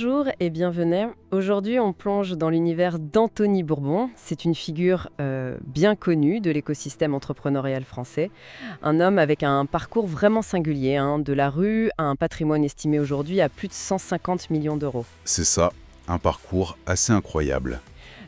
Bonjour et bienvenue. Aujourd'hui, on plonge dans l'univers d'Anthony Bourbon. C'est une figure bien connue de l'écosystème entrepreneurial français. Un homme avec un parcours vraiment singulier, de la rue à un patrimoine estimé aujourd'hui à plus de 150 millions d'euros. C'est ça, un parcours assez incroyable.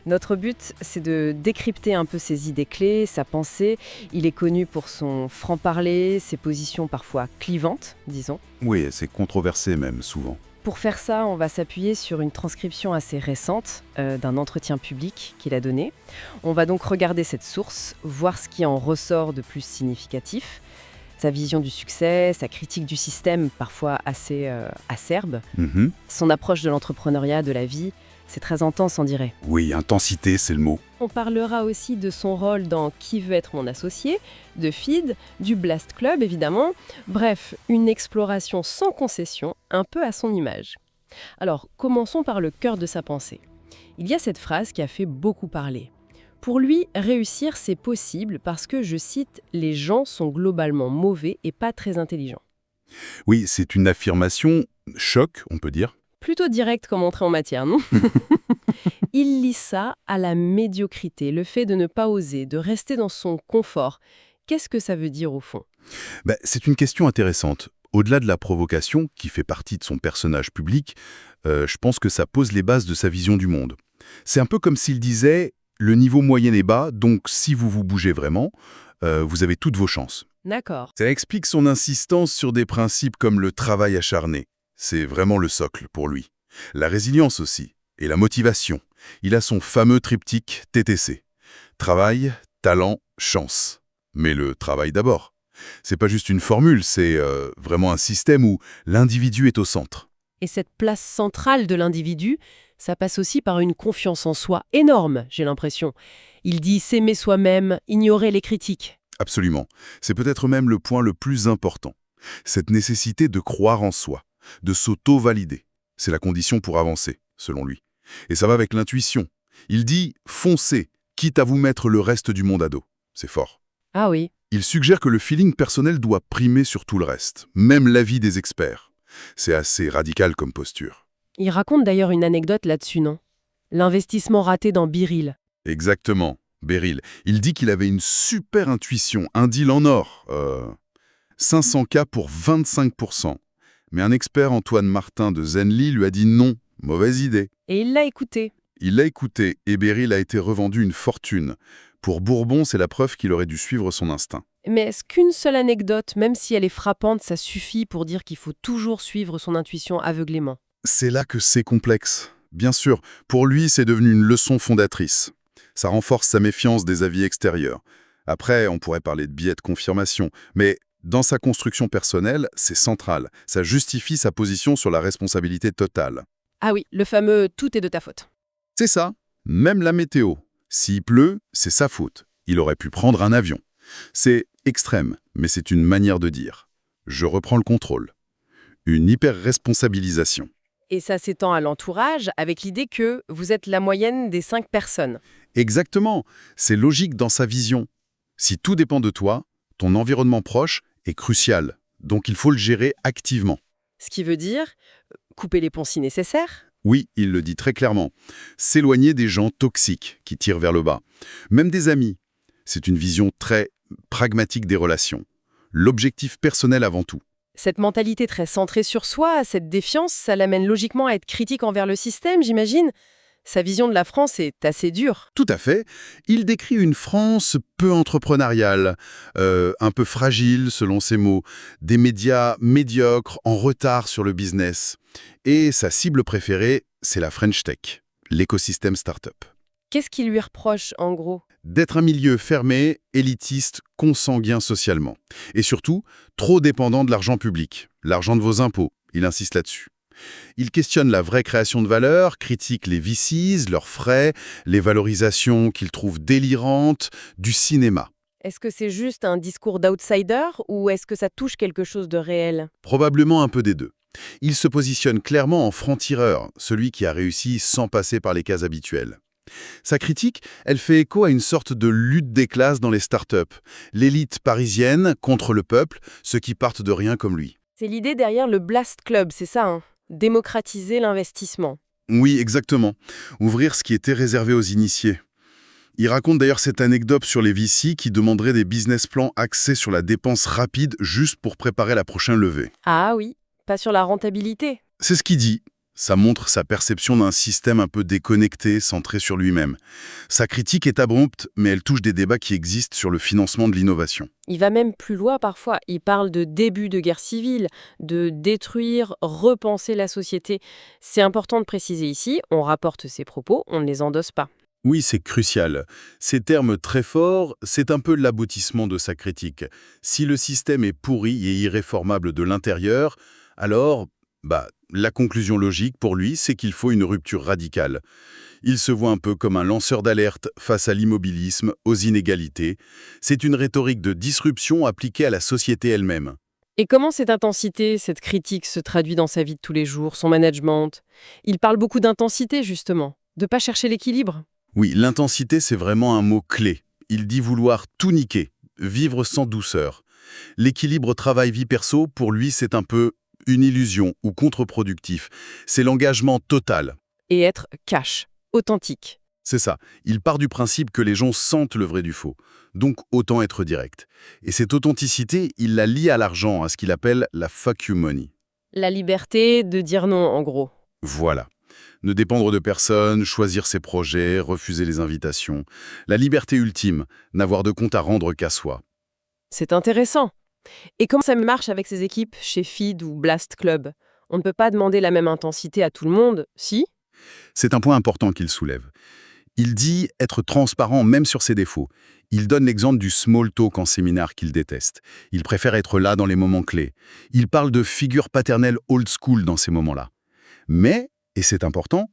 Notre but, c'est de décrypter un peu ses idées clés, sa pensée. Il est connu pour son franc-parler, ses positions parfois clivantes, disons. Oui, c'est controversé même, souvent. Pour faire ça, on va s'appuyer sur une transcription assez récente d'un entretien public qu'il a donné. On va donc regarder cette source, voir ce qui en ressort de plus significatif, sa vision du succès, sa critique du système, parfois assez acerbe, son approche de l'entrepreneuriat, de la vie. C'est très intense, on dirait. Oui, intensité, c'est le mot. On parlera aussi de son rôle dans Qui veut être mon associé, de Feed, du Blast Club évidemment. Bref, une exploration sans concession, un peu à son image. Alors, commençons par le cœur de sa pensée. Il y a cette phrase qui a fait beaucoup parler. Pour lui, réussir, c'est possible parce que, je cite, « les gens sont globalement mauvais et pas très intelligents ». Oui, c'est une affirmation choc, on peut dire. Plutôt direct comme entrée en matière, non? Il lie ça à la médiocrité, le fait de ne pas oser, de rester dans son confort. Qu'est-ce que ça veut dire au fond? C'est une question intéressante. Au-delà de la provocation, qui fait partie de son personnage public, je pense que ça pose les bases de sa vision du monde. C'est un peu comme s'il disait « le niveau moyen est bas, donc si vous vous bougez vraiment, vous avez toutes vos chances ». D'accord. Ça explique son insistance sur des principes comme le travail acharné. C'est vraiment le socle pour lui. La résilience aussi, et la motivation. Il a son fameux triptyque TTC. Travail, talent, chance. Mais le travail d'abord. C'est pas juste une formule, c'est vraiment un système où l'individu est au centre. Et cette place centrale de l'individu, ça passe aussi par une confiance en soi énorme, j'ai l'impression. Il dit s'aimer soi-même, ignorer les critiques. Absolument. C'est peut-être même le point le plus important. Cette nécessité de croire en soi, de s'auto-valider. C'est la condition pour avancer, selon lui. Et ça va avec l'intuition. Il dit « foncez, quitte à vous mettre le reste du monde à dos ». C'est fort. Ah oui. Il suggère que le feeling personnel doit primer sur tout le reste, même l'avis des experts. C'est assez radical comme posture. Il raconte d'ailleurs une anecdote là-dessus, non? L'investissement raté dans Biril. Exactement, Beryl. Il dit qu'il avait une super intuition, un deal en or. 500K pour 25%. Mais un expert, Antoine Martin de Zenly, lui a dit non, mauvaise idée. Et il l'a écouté. Il l'a écouté et Beryl a été revendu une fortune. Pour Bourbon, c'est la preuve qu'il aurait dû suivre son instinct. Mais est-ce qu'une seule anecdote, même si elle est frappante, ça suffit pour dire qu'il faut toujours suivre son intuition aveuglément? C'est là que c'est complexe. Bien sûr, pour lui, c'est devenu une leçon fondatrice. Ça renforce sa méfiance des avis extérieurs. Après, on pourrait parler de biais de confirmation, mais dans sa construction personnelle, c'est central. Ça justifie sa position sur la responsabilité totale. Ah oui, le fameux « tout est de ta faute ». C'est ça. Même la météo. S'il pleut, c'est sa faute. Il aurait pu prendre un avion. C'est extrême, mais c'est une manière de dire. Je reprends le contrôle. Une hyper-responsabilisation. Et ça s'étend à l'entourage, avec l'idée que vous êtes la moyenne des 5 personnes. Exactement. C'est logique dans sa vision. Si tout dépend de toi, ton environnement proche est crucial. Donc il faut le gérer activement. Ce qui veut dire couper les ponts si nécessaire. Oui, il le dit très clairement. S'éloigner des gens toxiques qui tirent vers le bas. Même des amis. C'est une vision très pragmatique des relations. L'objectif personnel avant tout. Cette mentalité très centrée sur soi, cette défiance, ça l'amène logiquement à être critique envers le système, j'imagine. Sa vision de la France est assez dure. Tout à fait. Il décrit une France peu entrepreneuriale, un peu fragile selon ses mots, des médias médiocres, en retard sur le business. Et sa cible préférée, c'est la French Tech, l'écosystème start-up. Qu'est-ce qu'il lui reproche, en gros? D'être un milieu fermé, élitiste, consanguin socialement. Et surtout, trop dépendant de l'argent public, l'argent de vos impôts. Il insiste là-dessus. Il questionne la vraie création de valeur, critique les VCs, leurs frais, les valorisations qu'il trouve délirantes, du cinéma. Est-ce que c'est juste un discours d'outsider ou est-ce que ça touche quelque chose de réel? Probablement un peu des deux. Il se positionne clairement en franc-tireur, celui qui a réussi sans passer par les cases habituelles. Sa critique, elle fait écho à une sorte de lutte des classes dans les startups. L'élite parisienne contre le peuple, ceux qui partent de rien comme lui. C'est l'idée derrière le Blast Club, c'est ça, hein? Démocratiser l'investissement. Oui, exactement. Ouvrir ce qui était réservé aux initiés. Il raconte d'ailleurs cette anecdote sur les VC qui demanderaient des business plans axés sur la dépense rapide juste pour préparer la prochaine levée. Ah oui, pas sur la rentabilité. C'est ce qu'il dit. Ça montre sa perception d'un système un peu déconnecté, centré sur lui-même. Sa critique est abrupte, mais elle touche des débats qui existent sur le financement de l'innovation. Il va même plus loin parfois. Il parle de début de guerre civile, de détruire, repenser la société. C'est important de préciser ici, on rapporte ses propos, on ne les endosse pas. Oui, c'est crucial. Ces termes très forts, c'est un peu l'aboutissement de sa critique. Si le système est pourri et irréformable de l'intérieur, alors, la conclusion logique pour lui, c'est qu'il faut une rupture radicale. Il se voit un peu comme un lanceur d'alerte face à l'immobilisme, aux inégalités. C'est une rhétorique de disruption appliquée à la société elle-même. Et comment cette intensité, cette critique se traduit dans sa vie de tous les jours, son management? Il parle beaucoup d'intensité justement, de pas chercher l'équilibre. Oui, l'intensité, c'est vraiment un mot clé. Il dit vouloir tout niquer, vivre sans douceur. L'équilibre travail-vie perso, pour lui, c'est un peu une illusion ou contre-productif. C'est l'engagement total. Et être cash, authentique. C'est ça. Il part du principe que les gens sentent le vrai du faux. Donc, autant être direct. Et cette authenticité, il la lie à l'argent, à ce qu'il appelle la fuck you money. La liberté de dire non, en gros. Voilà. Ne dépendre de personne, choisir ses projets, refuser les invitations. La liberté ultime, n'avoir de compte à rendre qu'à soi. C'est intéressant. Et comment ça marche avec ses équipes chez FID ou Blast Club? On ne peut pas demander la même intensité à tout le monde, si? C'est un point important qu'il soulève. Il dit être transparent même sur ses défauts. Il donne l'exemple du small talk en séminaire qu'il déteste. Il préfère être là dans les moments clés. Il parle de figure paternelle old school dans ces moments-là. Mais, et c'est important,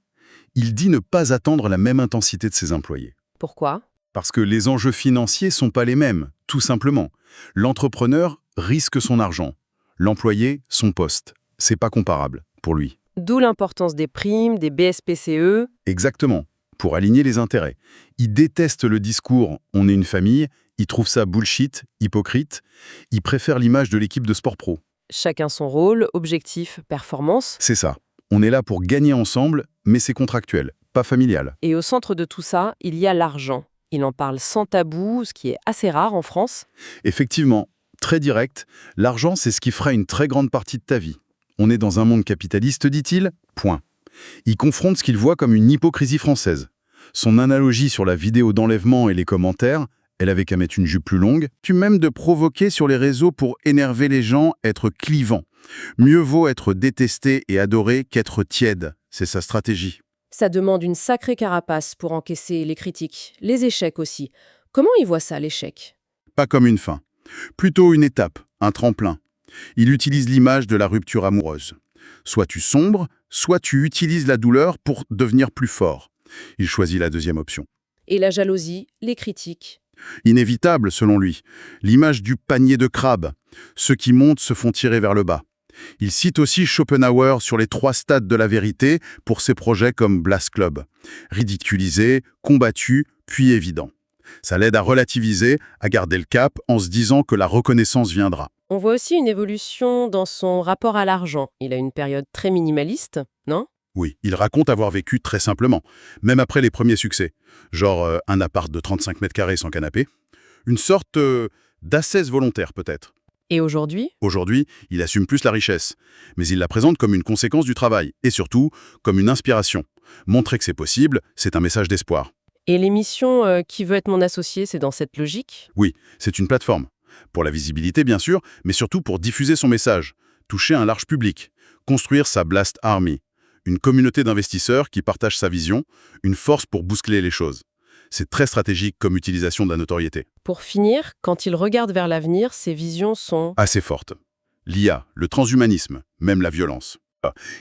il dit ne pas attendre la même intensité de ses employés. Pourquoi? Parce que les enjeux financiers sont pas les mêmes, tout simplement. L'entrepreneur risque son argent. L'employé, son poste. C'est pas comparable, pour lui. D'où l'importance des primes, des BSPCE. Exactement, pour aligner les intérêts. Il déteste le discours « on est une famille », il trouve ça bullshit, hypocrite. Il préfère l'image de l'équipe de sport pro. Chacun son rôle, objectif, performance. C'est ça. On est là pour gagner ensemble, mais c'est contractuel, pas familial. Et au centre de tout ça, il y a l'argent. Il en parle sans tabou, ce qui est assez rare en France. Effectivement, très direct, l'argent, c'est ce qui fera une très grande partie de ta vie. On est dans un monde capitaliste, dit-il, point. Il confronte ce qu'il voit comme une hypocrisie française. Son analogie sur la vidéo d'enlèvement et les commentaires, elle avait qu'à mettre une jupe plus longue, tu même de provoquer sur les réseaux pour énerver les gens, être clivant. Mieux vaut être détesté et adoré qu'être tiède, c'est sa stratégie. Ça demande une sacrée carapace pour encaisser les critiques, les échecs aussi. Comment il voit ça, l'échec? Pas comme une fin, plutôt une étape, un tremplin. Il utilise l'image de la rupture amoureuse. Soit tu sombres, soit tu utilises la douleur pour devenir plus fort. Il choisit la deuxième option. Et la jalousie, les critiques. Inévitable, selon lui. L'image du panier de crabes. Ceux qui montent se font tirer vers le bas. Il cite aussi Schopenhauer sur les 3 stades de la vérité pour ses projets comme Blast Club. Ridiculisé, combattu, puis évident. Ça l'aide à relativiser, à garder le cap en se disant que la reconnaissance viendra. On voit aussi une évolution dans son rapport à l'argent. Il a une période très minimaliste, non? Oui, il raconte avoir vécu très simplement, même après les premiers succès. Genre un appart de 35 mètres carrés sans canapé. Une sorte d'ascèse volontaire peut-être. Et aujourd'hui? Aujourd'hui, il assume plus la richesse, mais il la présente comme une conséquence du travail, et surtout, comme une inspiration. Montrer que c'est possible, c'est un message d'espoir. Et l'émission Qui veut être mon associé, c'est dans cette logique? Oui, c'est une plateforme. Pour la visibilité, bien sûr, mais surtout pour diffuser son message, toucher un large public, construire sa Blast Army, une communauté d'investisseurs qui partagent sa vision, une force pour bousculer les choses. C'est très stratégique comme utilisation de la notoriété. Pour finir, quand il regarde vers l'avenir, ses visions sont... Assez forte. L'IA, le transhumanisme, même la violence.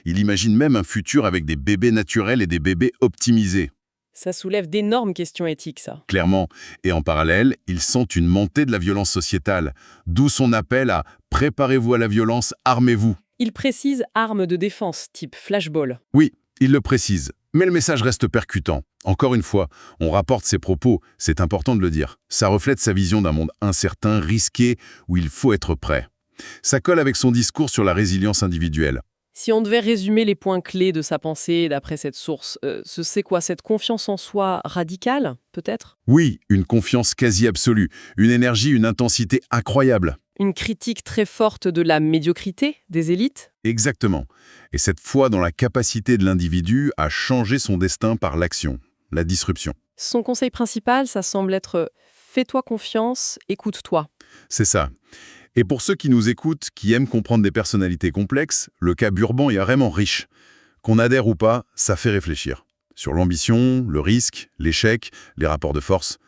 Il imagine même un futur avec des bébés naturels et des bébés optimisés. Ça soulève d'énormes questions éthiques, ça. Clairement. Et en parallèle, il sent une montée de la violence sociétale, d'où son appel à « préparez-vous à la violence, armez-vous ». Il précise armes de défense, type flashball. Oui, il le précise. Mais le message reste percutant. Encore une fois, on rapporte ses propos, c'est important de le dire. Ça reflète sa vision d'un monde incertain, risqué, où il faut être prêt. Ça colle avec son discours sur la résilience individuelle. Si on devait résumer les points clés de sa pensée d'après cette source, c'est quoi, cette confiance en soi radicale, peut-être? Oui, une confiance quasi absolue, une énergie, une intensité incroyable. Une critique très forte de la médiocrité des élites? Exactement. Et cette foi dans la capacité de l'individu à changer son destin par l'action, la disruption. Son conseil principal, ça semble être fais-toi confiance, écoute-toi. C'est ça. Et pour ceux qui nous écoutent, qui aiment comprendre des personnalités complexes, le cas Burban est vraiment riche. Qu'on adhère ou pas, ça fait réfléchir. Sur l'ambition, le risque, l'échec, les rapports de force.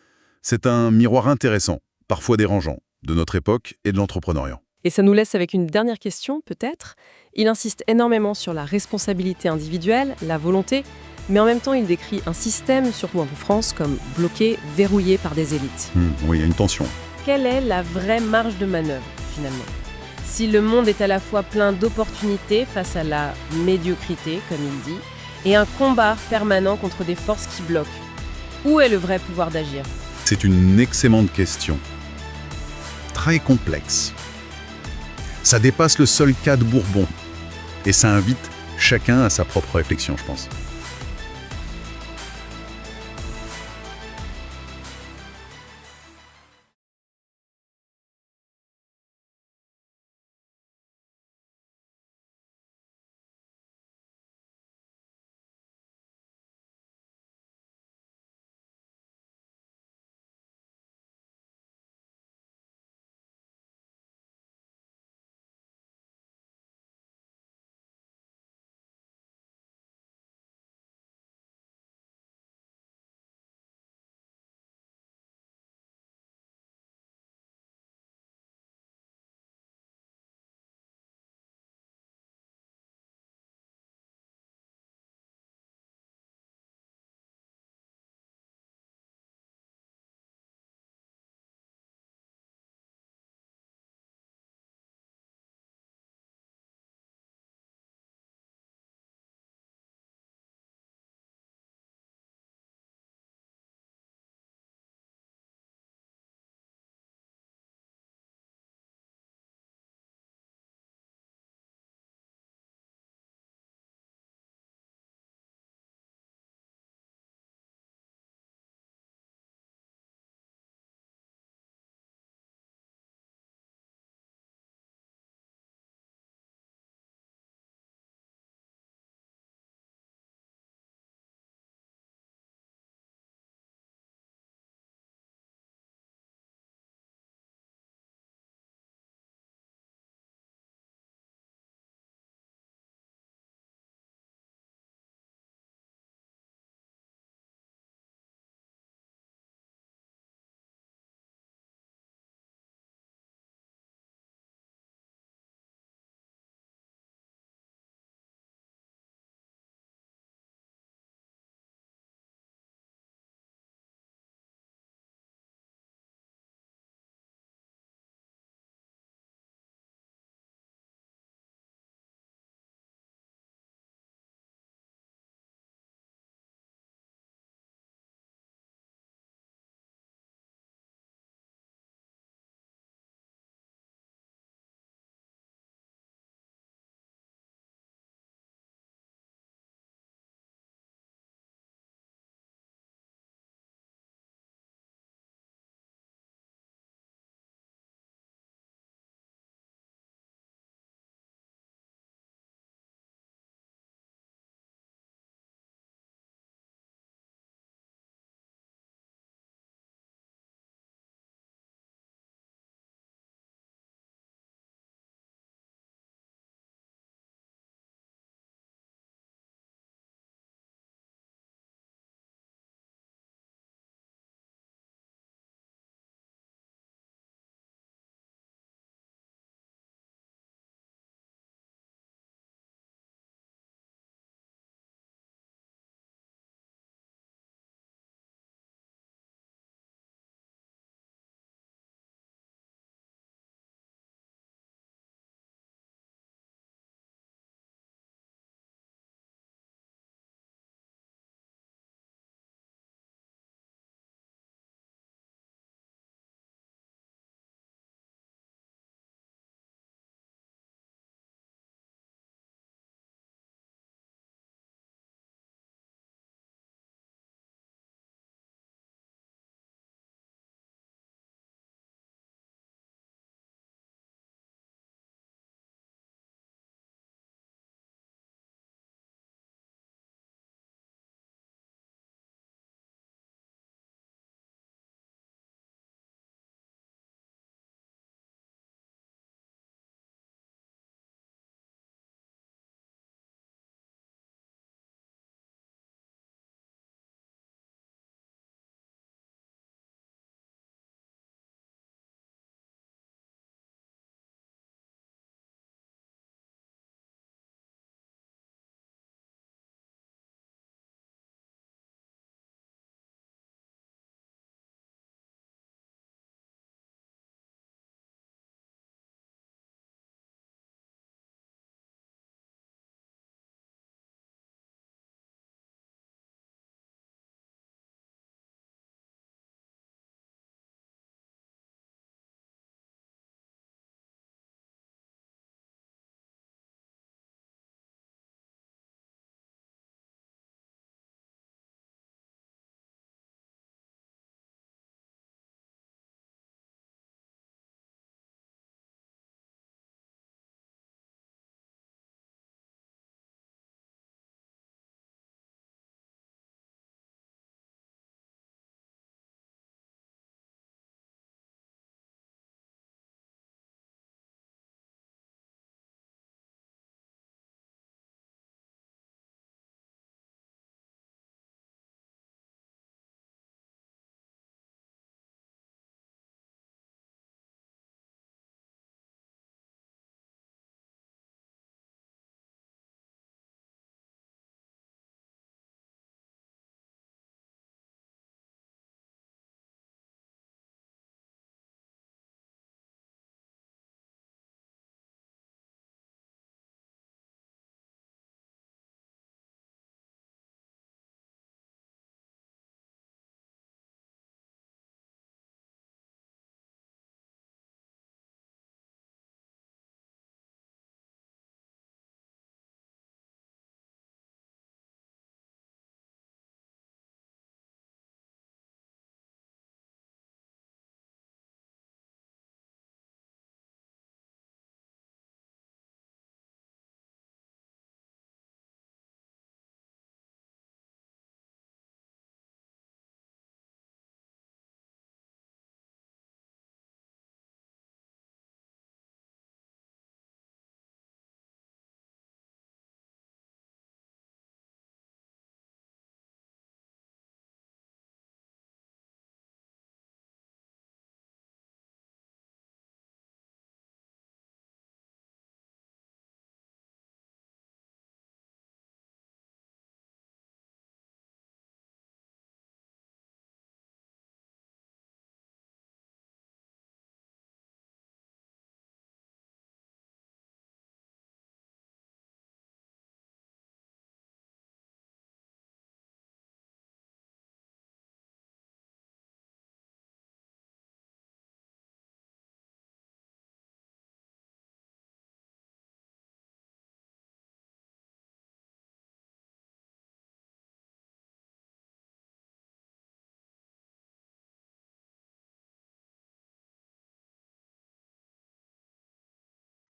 C'est un miroir intéressant, parfois dérangeant, de notre époque et de l'entrepreneuriat. Et ça nous laisse avec une dernière question, peut-être. Il insiste énormément sur la responsabilité individuelle, la volonté, mais en même temps, il décrit un système, surtout en France, comme bloqué, verrouillé par des élites. Oui, il y a une tension. Quelle est la vraie marge de manœuvre, finalement? Si le monde est à la fois plein d'opportunités face à la médiocrité, comme il dit, et un combat permanent contre des forces qui bloquent, où est le vrai pouvoir d'agir? C'est une excellente question. Très complexe. Ça dépasse le seul cas de Bourbon. Et ça invite chacun à sa propre réflexion, je pense.